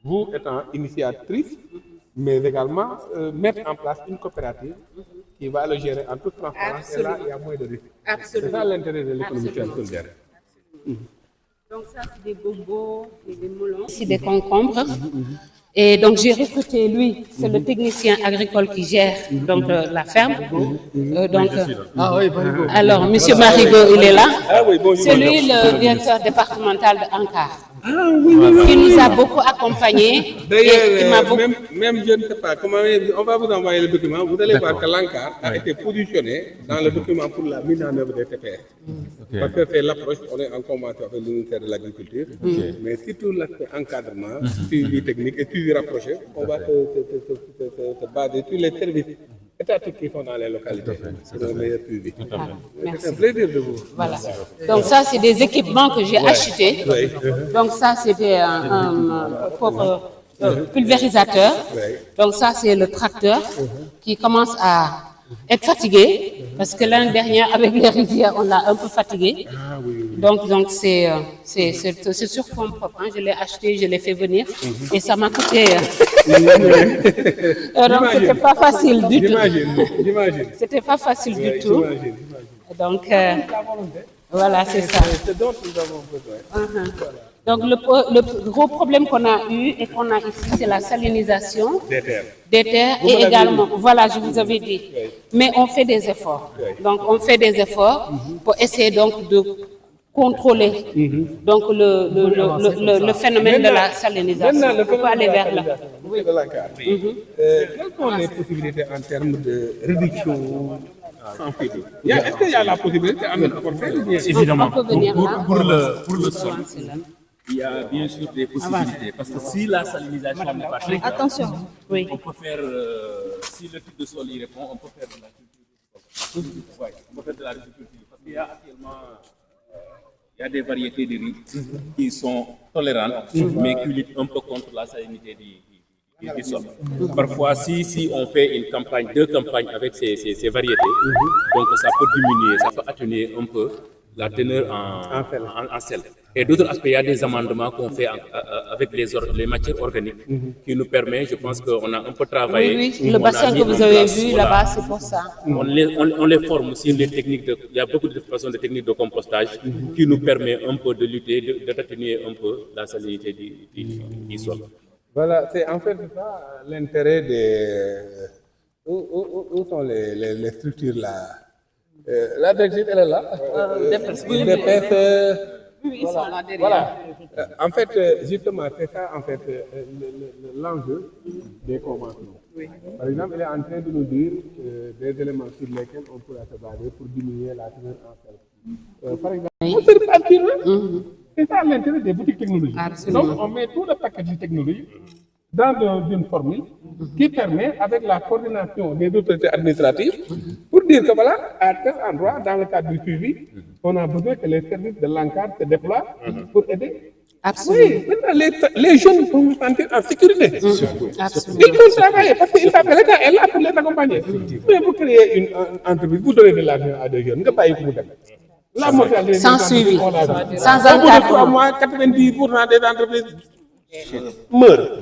vous étant initiatrice, mais également mettre en place une coopérative qui va le gérer en toute transparence. Et là, il y a moins de risques. C'est ça l'intérêt de l'économie solidaire. Donc ça, c'est des bobos et des melons. C'est des concombres. Et donc j'ai recruté lui, c'est le technicien agricole qui gère donc la ferme. Alors Monsieur Marigot, il est là. C'est lui le directeur départemental de Ankar. Qui nous a beaucoup accompagnés. D'ailleurs, même je ne sais pas comment on va vous envoyer le document. Vous allez voir que l'Ankar a été positionné dans le document pour la mise en œuvre des TPS. Parce que c'est l'approche, on est en convention avec le ministère de l'Agriculture, mais surtout l'aspect encadrement, suivi technique et suivi rapproché, on va se baser sur les services étatiques qui sont dans les localités pour un meilleur suivi. C'est un plaisir de vous. Voilà. Donc ça, c'est des équipements que j'ai achetés. Donc ça, c'était un pulvérisateur. Donc ça, c'est le tracteur qui commence à être fatigué, parce que l'année dernière, avec les rivières, on l'a un peu fatigué. Donc c'est sur fond propre. Je l'ai acheté, je l'ai fait venir, et ça m'a coûté. Donc c'était pas facile du tout. C'était pas facile du tout. Donc voilà, c'est ça. C'est dont nous avons besoin. Donc le gros problème qu'on a eu et qu'on a ici, c'est la salinisation des terres et également, voilà, je vous avais dit. Mais on fait des efforts. Donc on fait des efforts pour essayer donc de contrôler donc le phénomène de la salinisation. On peut aller vers là. Quelles sont les possibilités en termes de réduction sans filtre? Est-ce qu'il y a la possibilité d'apporter? Évidemment, On peut venir là. pour le sol, il y a bien sûr des possibilités. Parce que si la salinisation n'est pas très grave, Attention, oui. on peut faire, si le type de sol y répond, on peut faire de l'agriculture. Ouais, on peut faire de l'agriculture. Parce qu'il y a actuellement il y a des variétés de riz qui sont tolérantes, mais qui luttent un peu contre la salinité du sol. Parfois, si on fait une campagne, 2 campagnes avec ces variétés, donc ça peut diminuer, ça peut atténuer un peu la teneur en sel. Et d'autres aspects, il y a des amendements qu'on fait avec les matières organiques qui nous permet, je pense qu'on a un peu travaillé. Oui, le bassin que vous avez vu là-bas, c'est pour ça. On les forme sur les techniques, il y a beaucoup de façons de techniques de compostage qui nous permet un peu de lutter, d'atténuer un peu la salinité du sol. Voilà, c'est en fait ça l'intérêt des... Où sont les structures là? La directrice, elle est là. Oui, ils sont là derrière. Voilà. En fait, justement, c'est ça en fait l'enjeu des conventions. Par exemple, il est en train de nous dire des éléments sur lesquels on pourra se baser pour diminuer la teneur en sel. Par exemple, on se répartit, c'est ça l'intérêt des boutiques technologiques. Donc, on met tout le package technologique dans une formule qui permet, avec la coordination des autorités administratives, pour dire que voilà, à tel endroit, dans le cadre du suivi, on a besoin que les services de l'encadre se déploient pour aider. Absolument. Oui, maintenant, les jeunes vont se sentir en sécurité. Absolument. Ils vont travailler parce qu'ils savent que l'État est là pour les accompagner. Mais vous créez une entreprise, vous donnez de l'argent à des jeunes, vous ne pouvez pas y la mortalité. Sans suivi, sans encadrement. Au bout de 3 mois, 90% des entreprises meurent.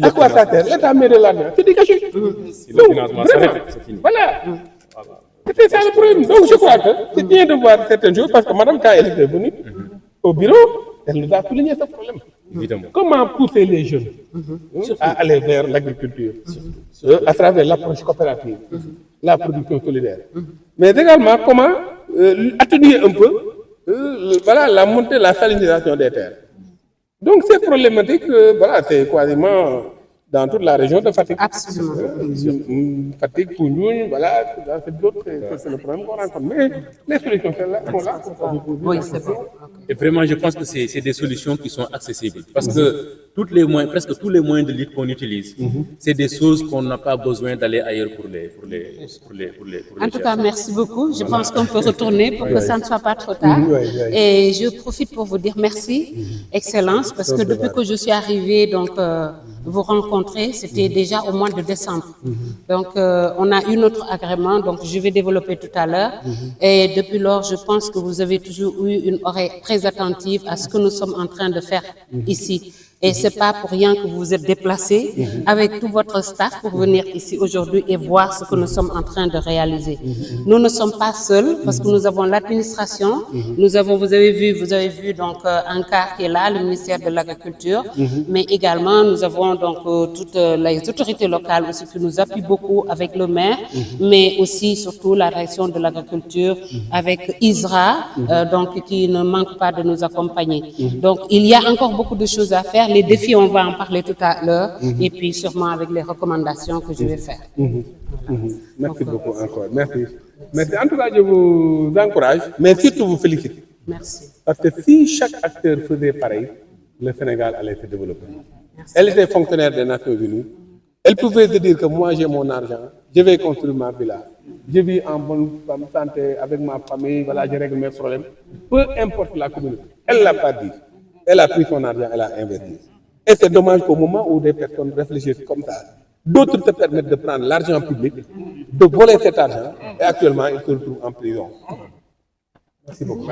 À quoi ça sert? L'État met de l'argent, c'est dégagé. Si le financement s'arrête, c'est fini. Voilà. C'était ça le problème. Donc je crois que c'est bien de voir certaines choses parce que Madame, quand elle était venue au bureau, elle nous a souligné ce problème. Évidemment. Comment pousser les jeunes à aller vers l'agriculture à travers l'approche coopérative, la production solidaire. Mais également, comment atténuer un peu voilà, la montée, la salinisation des terres. Donc c'est problématique, voilà, c'est quasiment dans toute la région de Fatick. Absolument. Fatick, Foundiougne, voilà, c'est d'autres, c'est le problème qu'on rencontre. Mais les solutions sont là. Oui, c'est bon. Et vraiment, je pense que c'est des solutions qui sont accessibles. Parce que presque tous les moyens de lutte qu'on utilise, c'est des choses qu'on n'a pas besoin d'aller ailleurs pour les En tout cas, merci beaucoup. Je pense qu'on peut retourner pour que ça ne soit pas trop tard. Et je profite pour vous dire merci, Excellence, parce que depuis que je suis arrivée, donc, vous rencontrer, c'était déjà au mois de décembre. Donc, on a eu notre agrément, donc je vais développer tout à l'heure. Et depuis lors, je pense que vous avez toujours eu une oreille très attentive à ce que nous sommes en train de faire ici. Et c'est pas pour rien que vous vous êtes déplacé avec tout votre staff pour venir ici aujourd'hui et voir ce que nous sommes en train de réaliser. Nous ne sommes pas seuls parce que nous avons l'administration, nous avons, vous avez vu donc un quart qui est là, le ministère de l'Agriculture, mais également nous avons donc toutes les autorités locales aussi qui nous appuient beaucoup avec le maire, mais aussi surtout la réaction de l'agriculture avec ISRA, donc qui ne manque pas de nous accompagner. Donc il y a encore beaucoup de choses à faire. Les défis, on va en parler tout à l'heure, et puis sûrement avec les recommandations que je vais faire. Merci beaucoup encore. Merci. Merci. En tout cas, je vous encourage, mais surtout vous félicite. Merci. Parce que si chaque acteur faisait pareil, le Sénégal allait se développer. Elle était fonctionnaire des Nations Unies. Elle pouvait se dire que moi j'ai mon argent, je vais construire ma villa, je vis en bonne santé avec ma famille, voilà, je règle mes problèmes. Peu importe la communauté. Elle ne l'a pas dit. Elle a pris son argent, elle a investi. Et c'est dommage qu'au moment où des personnes réfléchissent comme ça, d'autres se permettent de prendre l'argent public, de voler cet argent, et actuellement ils se retrouvent en prison. Merci beaucoup.